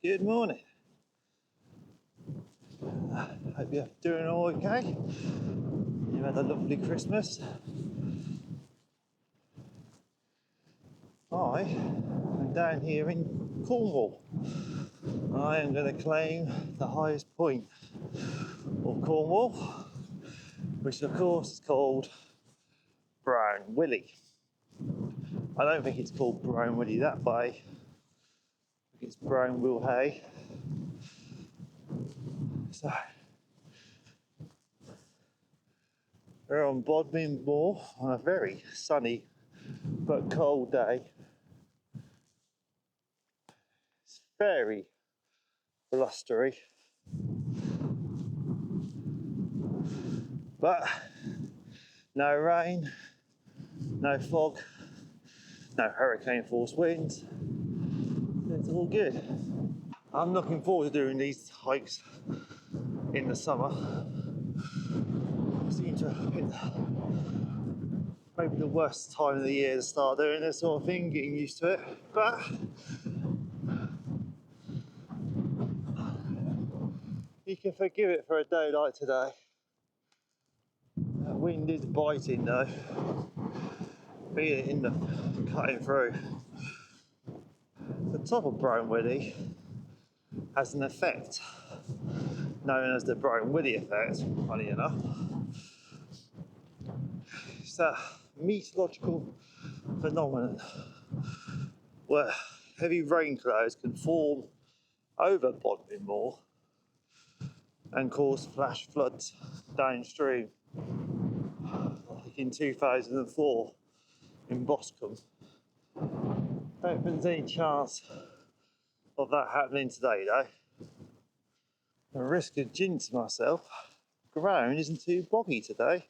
Good morning. Hope you're doing all okay. You had a lovely Christmas. I am down here in Cornwall. I am going to claim the highest point of Cornwall, which of course is called Brown Willy. I don't think it's called Brown Willy that way. I think it's Brown Willy. So we're on Bodmin Moor on a very sunny but cold day. It's very blustery, but no rain, no fog, no hurricane force winds. It's all good. I'm looking forward to doing these hikes in the summer. I seem to have hit maybe the worst time of the year to start doing this sort of thing, getting used to it. But you can forgive it for a day like today. That wind is biting though. Feel it in the cutting through. The top of Brown Willy has an effect known as the Brown Willy Effect, funny enough. It's a meteorological phenomenon where heavy rain clouds can form over Bodmin Moor and cause flash floods downstream, like in 2004 in Boscombe. Don't think there's any chance of that happening today though. I risk of jinxing myself. The ground isn't too boggy today.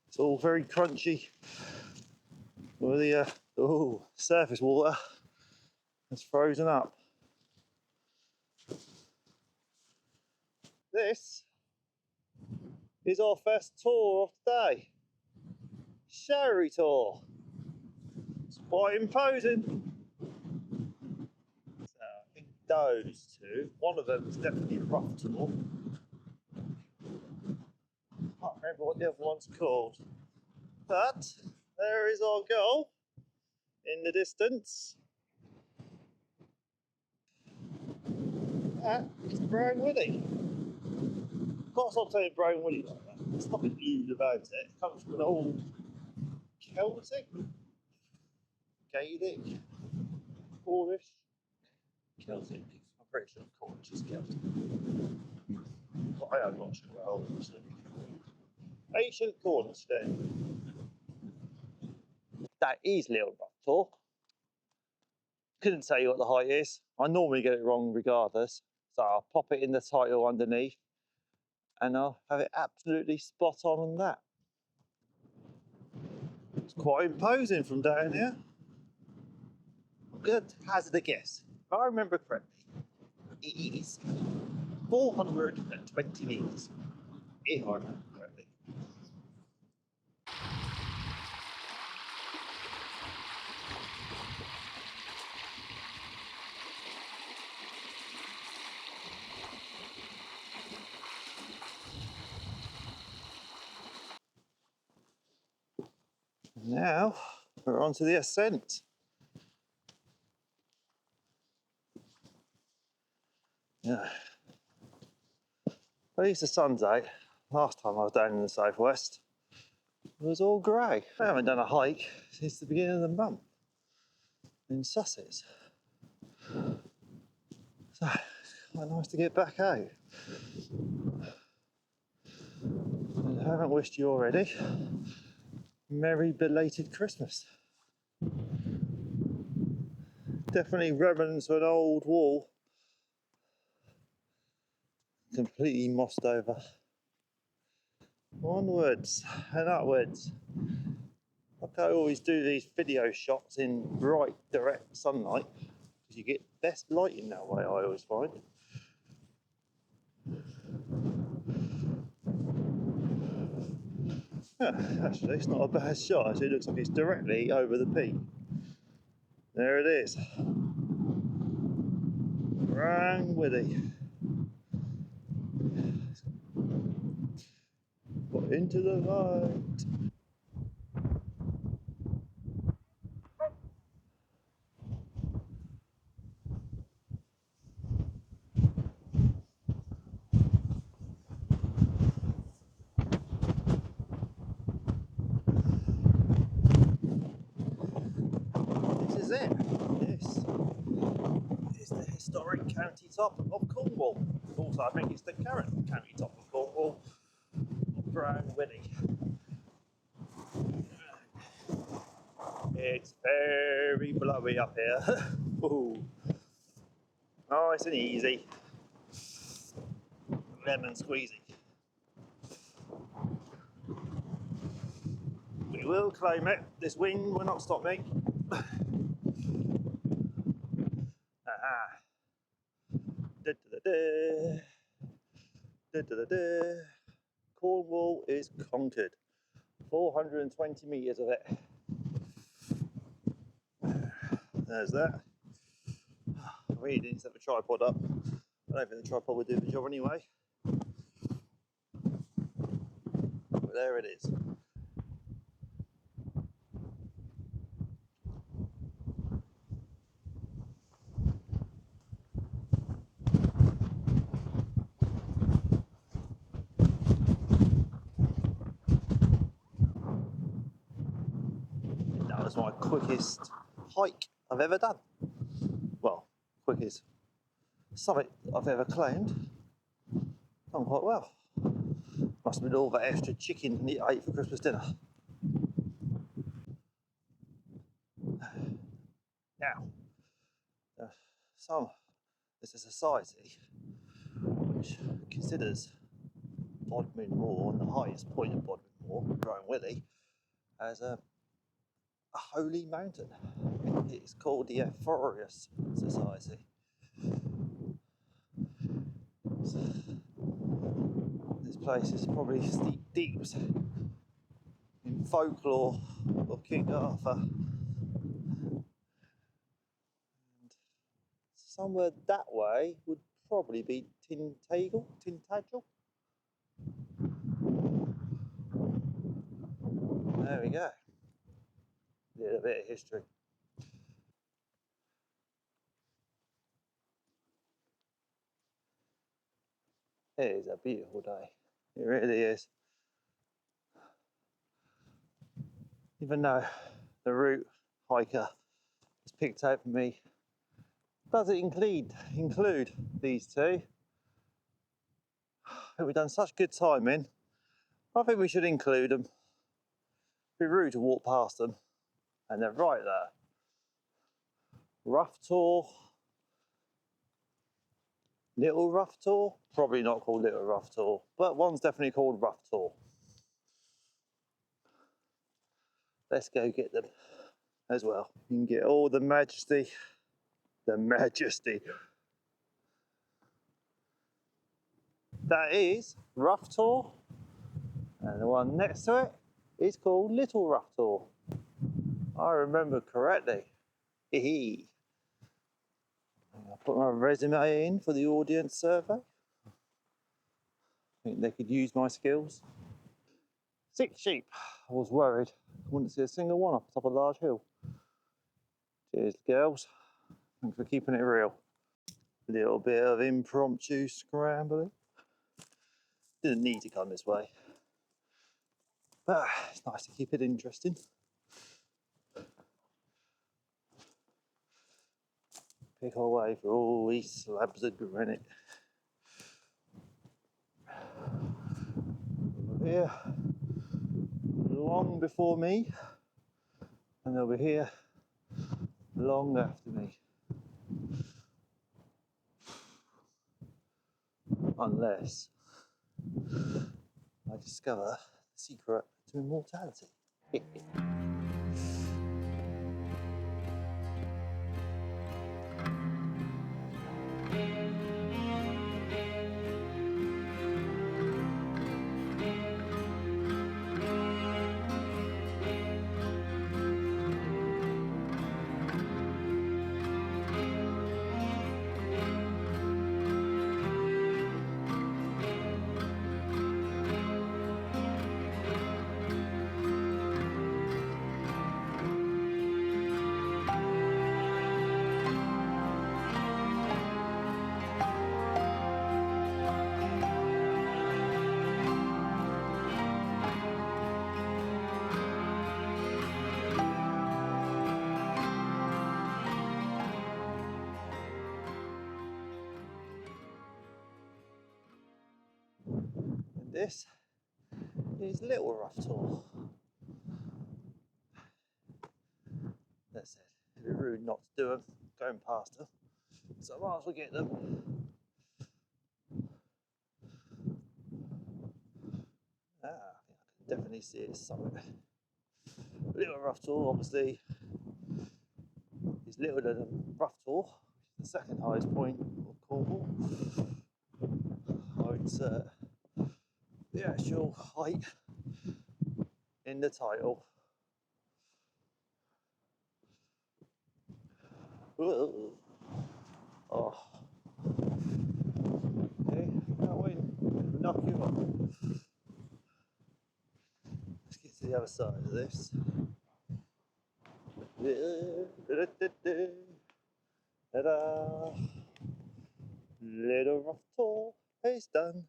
It's all very crunchy. Well, the surface water has frozen up. This is our first tour of today. Showery tour. It's quite imposing. So I think those two, one of them is definitely a rough tour. I can't remember what the other one's called. But there is our goal in the distance. That is Brown Willy. Can't stop saying Brown Willy like that. There's nothing new about it. It comes from an old Celtic, Gaelic, Cornish, Celtic. I'm pretty sure Cornish is Celtic. But I am not sure how old it is. Ancient Cornish then. That is Little Rough Tour. Couldn't tell you what the height is. I normally get it wrong regardless. So I'll pop it in the title underneath and I'll have it absolutely spot on that. It's quite imposing from down here. Good hazard a guess. If I remember correctly, it is 420 metres. If I remember correctly. Now we're on to the ascent. Yeah. At least the sun's out. Last time I was down in the southwest, it was all grey. I haven't done a hike since the beginning of the month in Sussex. So it's quite nice to get back out. And I haven't wished you already. Merry belated Christmas. Definitely remnants of an old wall. Completely mossed over. Onwards and upwards. Like I always do these video shots in bright, direct sunlight because you get best lighting that way, I always find. Yeah, actually, it's not a bad shot. Actually, it looks like it's directly over the peak. There it is. Brown Willy. Got into the light. This is it. This is the historic county top of Cornwall. Also, I think it's the current county top of Cornwall, Brown Willy. It's very blowy up here. Ooh. Nice and easy. Lemon squeezy. We will claim it. This wind will not stop me. Da, da, da, da. Da, da, da, da. Cornwall is conquered. 420 metres of it. There's that. I really need to set the tripod up. I don't think the tripod would do the job anyway. But there it is. That was my quickest hike I've ever done. Well, quickest summit I've ever claimed. Done quite well. Must have been all that extra chicken that I ate for Christmas dinner. Now, there's a society which considers Bodmin Moor, and the highest point of Bodmin Moor, Brown Willy, as a holy mountain. It's called the Euphorious Society. So, this place is probably steep deeps in folklore of King Arthur. And somewhere that way would probably be Tintagel. There we go. A little bit of history. It is a beautiful day. It really is. Even though the route hiker has picked out for me doesn't include these two. I think we've done such good timing. I think we should include them. It'd be rude to walk past them. And they're right there. Rough Tor. Little Rough Tor? Probably not called Little Rough Tor, but one's definitely called Rough Tor. Let's go get them as well. You can get all the majesty. The majesty. That is Rough Tor, and the one next to it is called Little Rough Tor. I remember correctly. Hee. I'll put my resume in for the audience survey. I think they could use my skills. 6 sheep. I was worried. I wouldn't see a single one up top of a large hill. Cheers, girls. Thanks for keeping it real. A little bit of impromptu scrambling. Didn't need to come this way. But it's nice to keep it interesting. Pick our way through all these slabs of granite. Over here, long before me, and over here, long after me. Unless I discover the secret to immortality. This is Little Rough Tor. That's it. It'd be rude not to do them going past them, so I might as well get them. I think I can definitely see it somewhere. Little Rough Tor, obviously, is littler than Rough Tor, which is the second highest point of Cornwall. Oh, it's the actual height in the title. Whoa. Oh. Okay, can't wait to knock you off. Let's get to the other side of this. Ta-da! Little Rough Tor is done.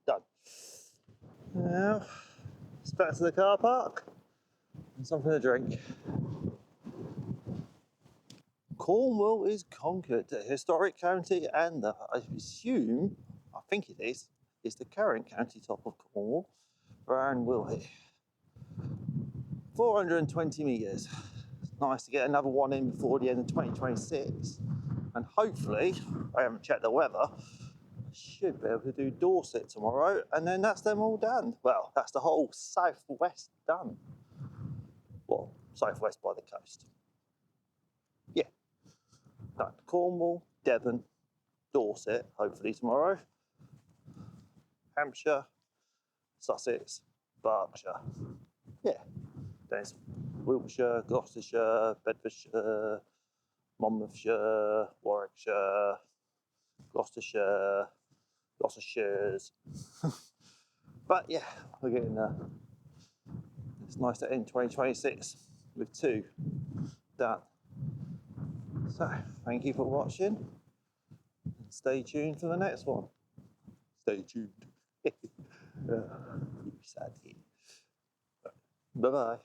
Done. Now, it's back to the car park and something to drink. Cornwall is conquered, a historic county, and I think it is the current county top of Cornwall, Brown Willy. 420 metres. It's nice to get another one in before the end of 2026. And hopefully, I haven't checked the weather, I should be able to do Dorset tomorrow, and then that's them all done. Well, that's the whole southwest done. Well, southwest by the coast. Yeah. Done. Cornwall, Devon, Dorset, hopefully tomorrow. Hampshire, Sussex, Berkshire. Yeah. There's Wiltshire, Gloucestershire, Bedfordshire, Monmouthshire, Warwickshire, Gloucestershire, Gloucestershire's. But yeah, we're getting there. It's nice to end 2026 with 2 done. So, thank you for watching. Stay tuned for the next one. Stay tuned. You sad kid. Bye-bye.